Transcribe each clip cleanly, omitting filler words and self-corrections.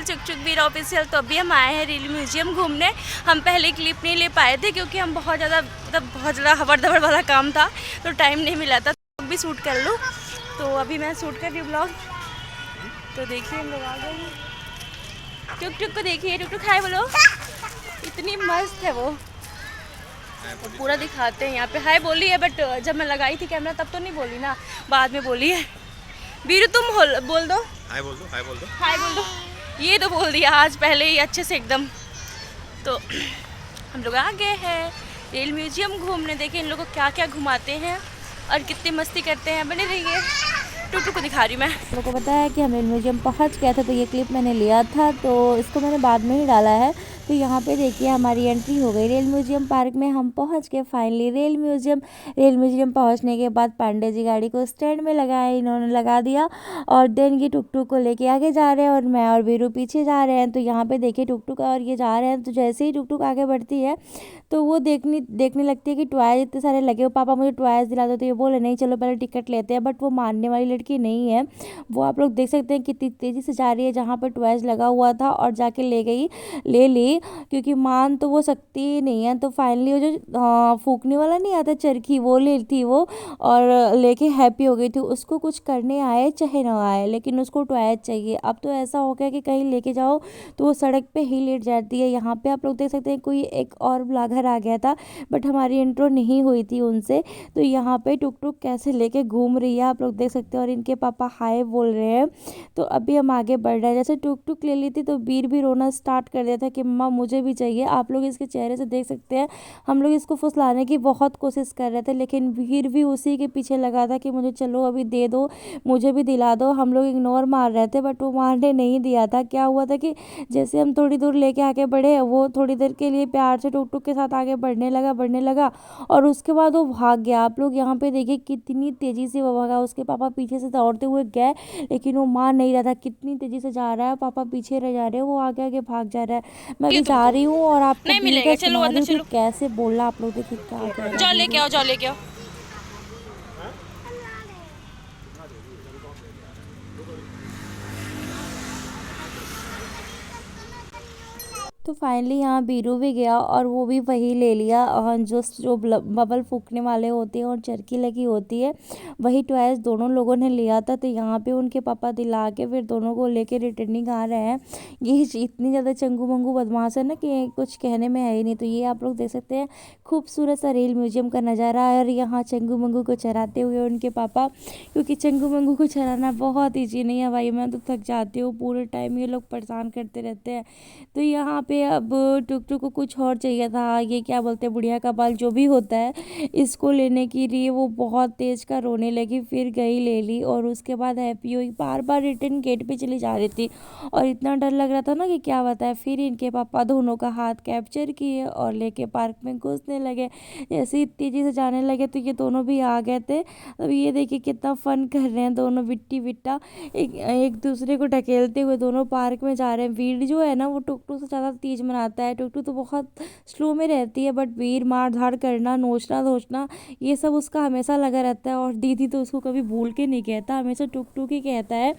चुक चुक वीर ऑफिशियल। तो अभी हम आए हैं रेल म्यूजियम घूमने। हम पहले क्लिप नहीं ले पाए थे क्योंकि हम बहुत ज़्यादा हबर दबर वाला काम था तो टाइम नहीं मिला था। तो भी शूट कर लूँ, तो अभी मैं शूट कर रही हूँ ब्लॉग। तो देखिए हम लोग आ गए हैं। टुक टुक को देखिए, टुक टुक हाय बोलो। इतनी मस्त है वो, तो पूरा दिखाते हैं यहाँ पे। हाय बोली है बट जब मैं लगाई थी कैमरा तब तो नहीं बोली ना, बाद में बोली है। वीरू तुम बोल दो, हाय बोल दो, हाय बोल दो, हाय बोल दो। ये तो बोल दिया आज पहले ही अच्छे से एकदम। तो हम लोग आ गए हैं रेल म्यूजियम घूमने। देखिए इन लोगों को क्या क्या घुमाते हैं और कितनी मस्ती करते हैं। बने रहिए, टुकटुक को दिखा रही हूँ मैं। लोगों को पता है कि हम रेल म्यूजियम पहुंच गए थे, तो ये क्लिप मैंने लिया था तो इसको मैंने बाद में ही डाला है। तो यहाँ पे देखिए हमारी एंट्री हो गई रेल म्यूजियम पार्क में। हम पहुंच गए फाइनली रेल म्यूजियम पहुंचने के बाद पांडे जी गाड़ी को स्टैंड में लगाए, इन्होंने लगा दिया और देन ये टुकटुक को लेके आगे जा रहे हैं और मैं और वीरू पीछे जा रहे हैं। तो यहाँ पे देखिए टुकटुक और ये जा रहे हैं। तो जैसे ही टुकटुक आगे बढ़ती है तो वो देखने लगती है कि टॉयज इतने सारे लगे हो, पापा मुझे टॉयज दिला दो। तो ये बोले नहीं चलो पहले टिकट लेते हैं, बट वो मानने वाली लड़की नहीं है। वो आप लोग देख सकते हैं कितनी तेज़ी से जा रही है, जहाँ पर टॉयज लगा हुआ था और जाके ले ली, क्योंकि मान तो वो सकती ही नहीं है। तो फाइनली वो जो फूकने वाला नहीं आता चरखी, वो ले थी वो और लेके हैप्पी हो गई थी। उसको कुछ करने आए चाहे ना आए, लेकिन उसको टॉयज चाहिए। अब तो ऐसा हो गया कि कहीं लेके जाओ तो वो सड़क पे ही लेट जाती है। यहाँ पे आप लोग देख सकते हैं कोई एक और ब्लॉगर आ गया था, बट हमारी इंट्रो नहीं हुई थी उनसे। तो यहाँ पे टुकटुक कैसे लेके घूम रही है आप लोग देख सकते हैं, और इनके पापा हाय बोल रहे हैं। तो अभी हम आगे बढ़ रहे हैं। जैसे टुकटुक ले ली थी तो वीर भी रोना स्टार्ट कर दिया था कि मम्मा मुझे भी चाहिए। आप लोग इसके चेहरे से देख सकते हैं, हम लोग इसको फुसलाने की बहुत कोशिश कर रहे थे, लेकिन वीर भी उसी के पीछे लगा था कि मुझे चलो अभी दे दो, मुझे भी दिला दो। हम लोग इग्नोर मार रहे थे बट वो मारने नहीं दिया था। क्या हुआ था कि जैसे हम थोड़ी दूर लेके आगे बढ़े, वो थोड़ी देर के लिए प्यार से टुकटुक के साथ आगे बढ़ने लगा और उसके बाद वो भाग गया। आप लोग यहाँ पे देखिए कितनी तेजी से वो भागा। उसके पापा पीछे से दौड़ते हुए गए, लेकिन वो मान नहीं रहा था, कितनी तेजी से जा रहा है। पापा पीछे रह जा रहे हैं, वो आगे आगे भाग जा रहा है। मैं भी जा रही हूँ और आपको नहीं मिलेगा, चलो सुना अंदर रही हूँ चलो। कि कैसे बोला। आप लोग देखिए क्या कह रहा जाओ है। लेके आओ, जाओ लेके आओ। तो फाइनली यहाँ बीरू भी गया और वो भी वही ले लिया, जो बबल फूकने वाले होते हैं और चरखी लगी होती है, वही टॉयज दोनों लोगों ने लिया था। तो यहाँ पे उनके पापा दिला के फिर दोनों को लेके रिटर्निंग आ रहे हैं। ये इतनी ज़्यादा चंगू मंगू बदमाश है ना कि कुछ कहने में है ही नहीं। तो ये आप लोग देख सकते हैं खूबसूरत सा रेल म्यूजियम का नज़ारा है, और यहाँ चंगू मंगू को चराते हुए उनके पापा, क्योंकि चंगू मंगू को चराना बहुत ईजी नहीं है भाई, मैं तो थक जाती हूँ, पूरे टाइम ये लोग परेशान करते रहते हैं। तो यहाँ पे अब टुकटुक को कुछ और चाहिए था, ये क्या बोलते हैं बुढ़िया का बाल जो भी होता है, इसको लेने के लिए वो बहुत तेज का रोने लगी। फिर गई ले ली और उसके बाद हैप्पी हुई। बार बार रिटर्न गेट पे चली जा रही थी और इतना डर लग रहा था ना कि क्या बताए। फिर इनके पापा दोनों का हाथ कैप्चर किए और लेके पार्क में घुसने लगे। जैसे ही तेजी से जाने लगे तो ये दोनों भी आ गए थे। अब ये देखिए कितना फन कर रहे हैं दोनों, बिट्टी बिट्टा एक दूसरे को ढकेलते हुए दोनों पार्क में जा रहे हैं। वीर जो है ना वो टुकटुक से ज़्यादा तेज मनाता है, टुकटुक तो बहुत स्लो में रहती है, बट वीर मार धाड़ करना, नोचना धोचना, ये सब उसका हमेशा लगा रहता है। और दीदी तो उसको कभी भूल के नहीं कहता, हमेशा टुकटुक ही कहता है।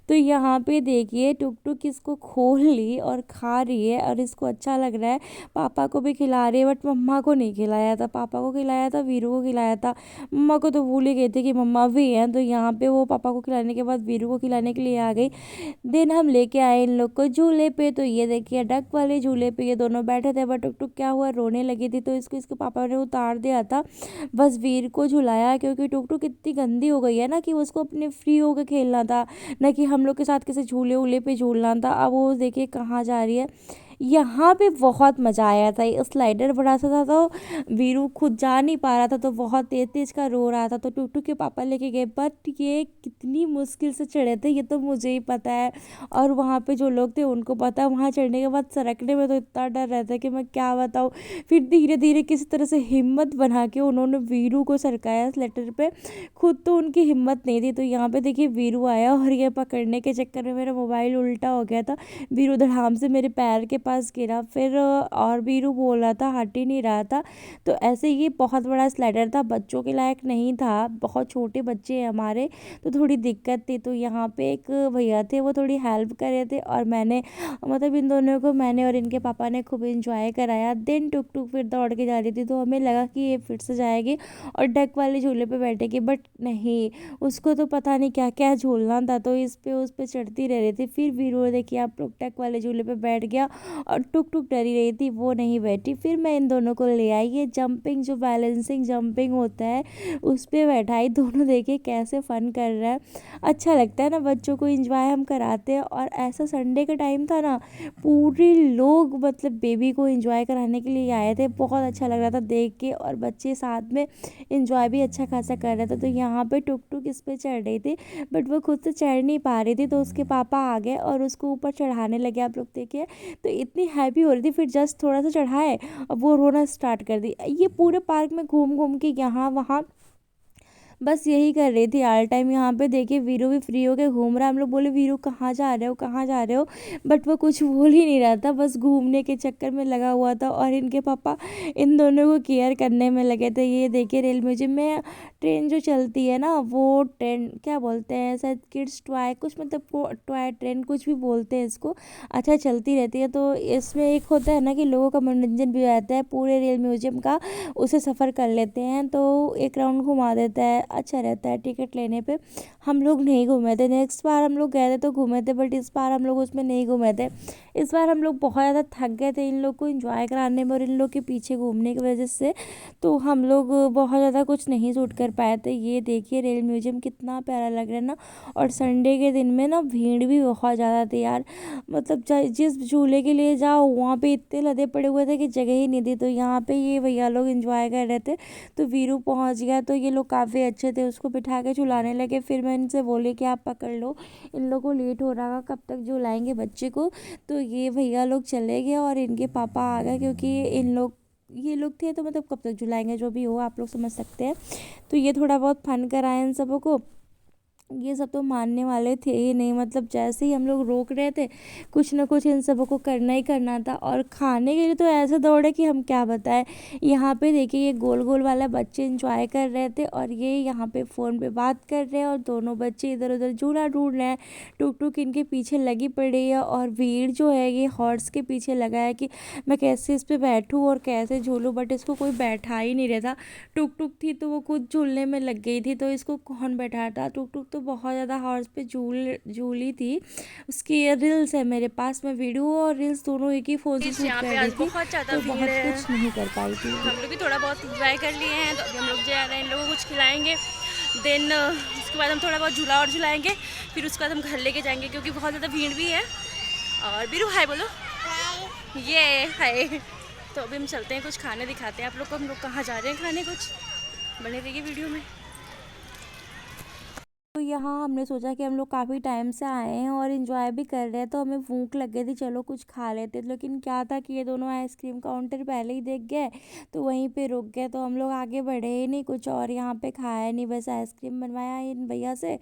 तो यहाँ पे देखिए टुकटुक इसको खोल ली और खा रही है और इसको अच्छा लग रहा है। पापा को भी खिला रही है बट मम्मा को नहीं खिलाया था, पापा को खिलाया था, वीरू को खिलाया था। मम्मा को तो भूल ही गई थी कि मम्मा भी हैं। तो यहाँ पे वो पापा को खिलाने के बाद वीरू को खिलाने के लिए आ गई। देन हम लेके आए इन लोग को झूले पे। तो ये देखिए डक वाले झूले पे ये दोनों बैठे थे, बट टुकटुक क्या हुआ रोने लगी थी, तो इसके पापा ने उतार दिया था। बस वीर को झुलाया, क्योंकि टुकटुक इतनी गंदी हो गई है ना कि उसको अपने फ्री होकर खेलना था, ना कि हम लोग के साथ किसी झूले वूले पे झूलना था। अब वो देखिए कहाँ जा रही है। यहाँ पे बहुत मज़ा आया था। ये स्लाइडर बड़ा सा था तो वीरू खुद जा नहीं पा रहा था, तो बहुत तेज तेज का रो रहा था, तो टुकटुक के पापा लेके गए। बट ये कितनी मुश्किल से चढ़े थे ये तो मुझे ही पता है, और वहाँ पे जो लोग थे उनको पता है। वहाँ चढ़ने के बाद सरकने में तो इतना डर रहता है कि मैं क्या बताऊँ। फिर धीरे धीरे किसी तरह से हिम्मत बना के उन्होंने वीरू को सरकाया स्लेटर पे, खुद तो उनकी हिम्मत नहीं थी। तो यहाँ पे देखिए वीरू आया और ये पकड़ने के चक्कर में मेरा मोबाइल उल्टा हो गया था। वीरू धड़ाम से मेरे पैर के पास गिरा। फिर और वीरू बोल रहा था, हट ही नहीं रहा था। तो ऐसे ये बहुत बड़ा स्लाइडर था, बच्चों के लायक नहीं था, बहुत छोटे बच्चे हैं हमारे, तो थोड़ी दिक्कत थी। तो यहाँ पे एक भैया थे, वो थोड़ी हेल्प कर रहे थे और मैंने मतलब इन दोनों को मैंने और इनके पापा ने खूब इंजॉय कराया। देन टुक टुक फिर दौड़ के जा रही थी, तो हमें लगा कि ये फिर से जाएगी और डक वाले झूले पे बैठेगी, बट नहीं, उसको तो पता नहीं क्या क्या झूलना था, तो इस पे उस पे चढ़ती रह रही थी। फिर वीरू देखिए आप लोग डक वाले झूले पे बैठ गया और टुक टुक डरी रही थी, वो नहीं बैठी। फिर मैं इन दोनों को ले आई, ये जंपिंग जो बैलेंसिंग जंपिंग होता है उस पर बैठाई। दोनों देखिए कैसे फ़न कर रहा है, अच्छा लगता है ना, बच्चों को इंजॉय हम कराते हैं। और ऐसा संडे का टाइम था ना, पूरे लोग मतलब बेबी को इंजॉय कराने के लिए आए थे, बहुत अच्छा लग रहा था देख के, और बच्चे साथ में इंजॉय भी अच्छा खासा कर रहे थे। तो यहाँ पे टुक टुक इस पे चढ़ रही थी, बट वो खुद से चढ़ नहीं पा रही थी, तो उसके पापा आ गए और उसको ऊपर चढ़ाने लगे। आप लोग देखिए, तो इतनी हैप्पी हो रही थी, फिर जस्ट थोड़ा सा चढ़ाए और वो रोना स्टार्ट कर दी। ये पूरे पार्क में घूम घूम के यहाँ वहाँ बस यही कर रही थी ऑल टाइम। यहाँ पे देखिए वीरू भी फ्री होके घूम रहा है। हम लोग बोले वीरू कहाँ जा रहे हो, कहाँ जा रहे हो, बट वो कुछ बोल ही नहीं रहा था, बस घूमने के चक्कर में लगा हुआ था। और इनके पापा इन दोनों को केयर करने में लगे थे। ये देखिए रेल म्यूजियम में ट्रेन जो चलती है ना, वो ट्रेन क्या बोलते हैं, शायद किड्स टॉय कुछ, मतलब टॉय ट्रेन कुछ भी बोलते हैं इसको, अच्छा चलती रहती है। तो इसमें एक होता है ना कि लोगों का मनोरंजन भी हो जाता है, पूरे रेल म्यूजियम का उसे सफ़र कर लेते हैं, तो एक राउंड घुमा देता है, अच्छा रहता है। टिकट लेने पे हम लोग नहीं घूमे थे, नेक्स्ट बार हम लोग गए थे तो घूमे थे, बट इस बार हम लोग उसमें नहीं घूमे थे। इस बार हम लोग बहुत ज़्यादा थक गए थे इन लोग को एंजॉय कराने में और इन लोग के पीछे घूमने की वजह से, तो हम लोग बहुत ज़्यादा कुछ नहीं शूट कर पाए थे। ये देखिए रेल म्यूजियम कितना प्यारा लग रहा है ना, और संडे के दिन में ना भीड़ भी बहुत ज़्यादा थी यार, मतलब जिस झूले के लिए जाओ वहाँ पे इतने लदे पड़े हुए थे कि जगह ही नहीं थी। तो यहाँ पे ये भैया लोग एंजॉय कर रहे थे, तो वीरू पहुँच गया, तो ये लोग काफ़ी अच्छे थे, उसको बिठा के झुलाने लगे। फिर मैं इनसे बोली कि आप पकड़ लो, इन लोगों को लेट हो रहा, कब तक झुलाएंगे बच्चे को। तो ये भैया लोग चले गए और इनके पापा आ गए, क्योंकि ये लोग थे तो मतलब कब तक झुलाएंगे, जो भी हो आप लोग समझ सकते हैं। तो ये थोड़ा बहुत फन कराए इन सबों को। ये सब तो मानने वाले थे ही नहीं, मतलब जैसे ही हम लोग रोक रहे थे, कुछ ना कुछ इन सबों को करना ही करना था। और खाने के लिए तो ऐसे दौड़े कि हम क्या बताएं। यहाँ पे देखिए ये गोल गोल वाला बच्चे इंजॉय कर रहे थे और ये यहाँ पे फ़ोन पे बात कर रहे हैं, और दोनों बच्चे इधर उधर झूला ढूंढ रहे हैं। टुक टुक इनके पीछे लगी पड़ी है, और भीड़ जो है ये हॉर्स के पीछे लगा है कि मैं कैसे इस पर बैठूँ और कैसे झूलूँ, बट इसको कोई बैठा ही नहीं रहता। टुक टुक थी तो वो खुद झूलने में लग गई थी, तो इसको कौन बैठाता। टुक टुक तो बहुत ज़्यादा हॉर्स पे झूली थी। उसकी रील्स है मेरे पास, मैं वीडियो और रील्स दोनों एक ही फ़ोन से शूट कर रही थी, बहुत ज़्यादा तो भीड़ बहुत है। कुछ नहीं कर पाई थी। हम लोग भी थोड़ा बहुत इंजॉय कर लिए हैं, तो अभी हम लोग जा रहे हैं, इन लोगों को कुछ खिलाएंगे। देन उसके बाद हम थोड़ा बहुत झूला और झुलाएंगे, फिर उसके बाद हम घर लेके जाएंगे, क्योंकि बहुत ज़्यादा भीड़ भी है। और बीरू हाय बोलो, ये हाय। तो अभी हम चलते हैं, कुछ खाने दिखाते हैं आप लोग को, हम लोग कहाँ जा रहे हैं खाने, कुछ बने रहिए वीडियो में। तो यहाँ हमने सोचा कि हम लोग काफ़ी टाइम से आए हैं और इन्जॉय भी कर रहे हैं, तो हमें भूख लग गई थी, चलो कुछ खा लेते। लेकिन क्या था कि ये दोनों आइसक्रीम काउंटर पहले ही देख गए, तो वहीं पे रुक गए, तो हम लोग आगे बढ़े ही नहीं, कुछ और यहाँ पे खाया नहीं, बस आइसक्रीम बनवाया इन भैया से।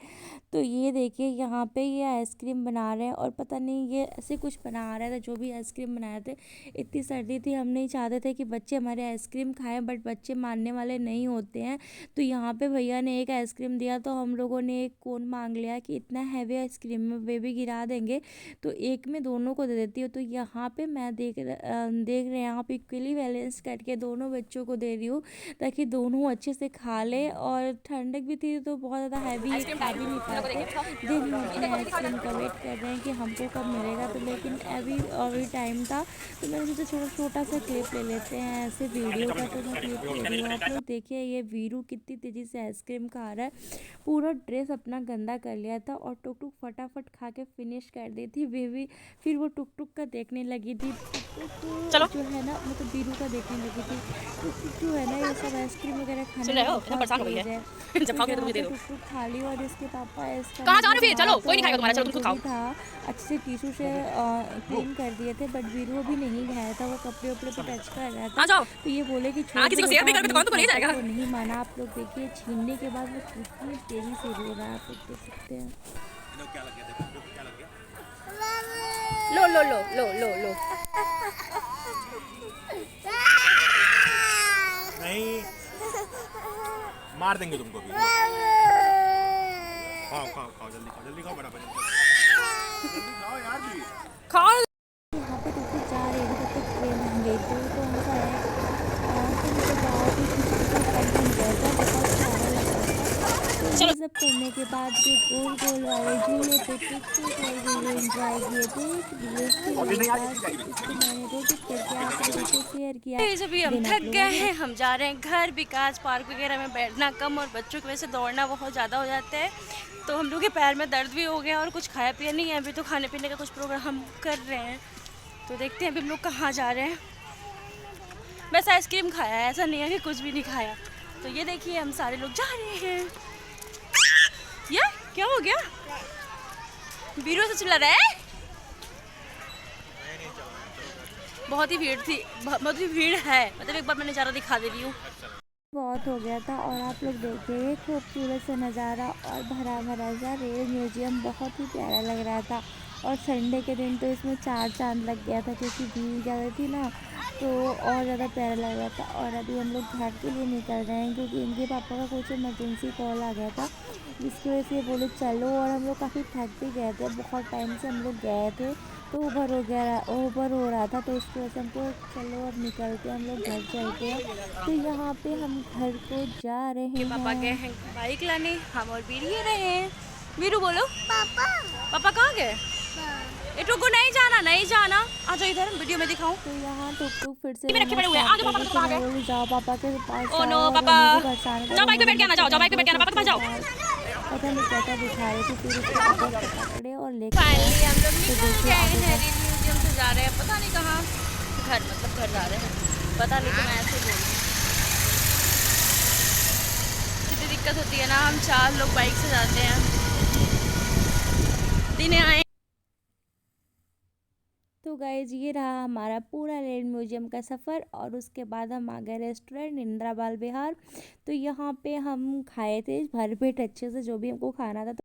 तो ये देखिए यहाँ पे ये आइसक्रीम बना रहे हैं, और पता नहीं ये ऐसे कुछ बना रहे थे, जो भी आइसक्रीम बनाए थे। इतनी सर्दी थी, हम नहीं चाहते थे कि बच्चे हमारे आइसक्रीम खाएँ, बट बच्चे मानने वाले नहीं होते हैं। तो यहाँ पे भैया ने एक आइसक्रीम दिया, तो हम लोगों ने एक कोन मांग लिया कि इतना हैवी आइसक्रीम में बेबी गिरा देंगे, तो एक में दोनों को दे देती हूँ। तो यहाँ पे मैं देख रहे हैं, यहाँ पे इक्वली बैलेंस करके दोनों बच्चों को दे रही हूँ, ताकि दोनों अच्छे से खा ले। और ठंडक भी थी तो बहुत ज़्यादा हैवी खा भी नहीं पाते। दिन हम अपने आइसक्रीम का वेट कर रहे हैं कि हमको कब मिलेगा, तो लेकिन अभी टाइम था, तो मैंने सोचा छोटा सा क्लिप ले लेते हैं ऐसे वीडियो का, तो मैं क्लिप ले रही हूँ। आप लोग देखिए ये वीरू कितनी तेज़ी से आइसक्रीम खा रहा है, पूरा ड्रेस अपना गंदा कर लिया था, और टुक टुक फटाफट खा के फिनिश कर दी थी बेबी। फिर वो टुक टुक का देखने लगी थी, टुक जो है ना, मतलब वीरू का देखने लगी थी। टुक टुक जो है ना, ये सब आइसक्रीम वगैरह खाने में बहुत तेज है। टुक टुक खा ली, और इसके पापा इसका चलो कोई नहीं खाएगा तुम्हारा, चलो तुम खुद खाओ। था अच्छे से टिशू से क्लीन कर दिए थे, बट वीरू अभी नहीं खाया था, वो कपड़े उपड़े पे टच कर रहा था। तो ये बोले कि किसी को शेयर नहीं करोगे तो कौन तुमको नहीं जाएगा। तो नहीं माना। आप लोग देखिए छीनने के बाद वो कितनी तेजी से रो रहा है, आप लोग देख सकते हैं। लो लो लो लो लो लो। नहीं, मार देंगे तुमको भी। खाओ खाओ खाओ, जल्दी खाओ, जल्दी खाओ, बड़ा जल्दी खाओ यार भी। खाओ। यहाँ पे जब तक जा रहे थे तब तक ट्रेन हम गई थी, तो ऐसा है तो मेरे गाँव भी किसी का कम बन गया था, बहुत प्यारा लग रहा था। तो ये सब करने के बाद ये गोल गोल वाले झूले पे टिक और वीडियो एंजॉय किए थे। इस वीडियो के लिए बस इसको मैंने एडिट करके आप लोगों से शेयर किया। जब भी हम देन आप थक लोगों गए को हैं, हम जा रहे हैं घर। विकास पार्क वगैरह में बैठना कम और बच्चों की वजह से दौड़ना बहुत ज़्यादा हो जाता है, तो हम लोग के पैर में दर्द भी हो गया और कुछ खाया पिया नहीं है अभी, तो खाने पीने का कुछ प्रोग्राम हम कर रहे हैं। तो देखते हैं अभी हम लोग कहाँ जा रहे हैं। बस आइसक्रीम खाया है, ऐसा नहीं है कि कुछ भी नहीं खाया। तो ये देखिए हम सारे लोग जा रहे हैं। ये क्या हो गया? बीरो से चिल्ला रहा है। बहुत ही भीड़ थी, बहुत ही भीड़ है, मतलब एक बार मैं नज़ारा दिखा दे रही हूँ। बहुत हो गया था और आप लोग देखिए खूबसूरत सा नज़ारा और भरा भरा सा रेल म्यूजियम बहुत ही प्यारा लग रहा था। और संडे के दिन तो इसमें 4 चांद लग गया था, क्योंकि भीड़ ज़्यादा थी ना, तो और ज़्यादा प्यारा लग रहा था। और अभी हम लोग घर के लिए निकल रहे हैं, क्योंकि इनके पापा का कुछ इमरजेंसी कॉल आ गया था, जिसकी वजह से ये बोले चलो। और हम लोग काफ़ी थक भी गए थे, बहुत टाइम से हम लोग गए थे, तो ओवर हो रहा था, तो उसकी वजह से हमको चलो अब निकलते हैं, हम लोग घर चलते हैं। तो यहाँ पे हम घर को जा रहे के पापा गए हैं। हैं बाइक लाने, हम और बीरू ये रहे हैं। बीरू बोलो पापा। पापा कहाँ गए? ये टुकु नहीं जाना, नहीं जाना। आ जाओ इधर, वीडियो में दिखाऊं। तो यहाँ टुक टुक फिर से में रखे रोना पड़े हुए हैं, आ स्टार्ट जाओ कर पापा दी, के तो पास मैं आ बोली जाओ पापा के पास ओ नो जाओ और पापा, मम्मी को परेशान जाओ करो। बाइक पे बैठ के मम्मी आना, जाओ जाओ बाइक पे बैठ के आना, पापा के पास जाओ। पता नहीं क्या क्या दिखा रही थी, फिर उसके पापा उसको पकड़े और लेके गए। फाइनली हम लोग तो निकल देखिए गए आगे हैं, का रेल म्यूजियम से जा रहे हैं, पता नहीं कहाँ। घर, मतलब घर जा रहे हैं, पता नहीं, तो मैं ऐसे बोल रही हूँ। कितनी दिक्कत होती है ना, हम 4 लोग बाइक से जाते हैं, दिन आए। तो गाइज ये रहा हमारा पूरा रेल म्यूजियम का सफ़र। और उसके बाद हम आ गए रेस्टोरेंट इंदिरा बाल विहार। तो यहाँ पे हम खाए थे भर पेट अच्छे से, जो भी हमको खाना था।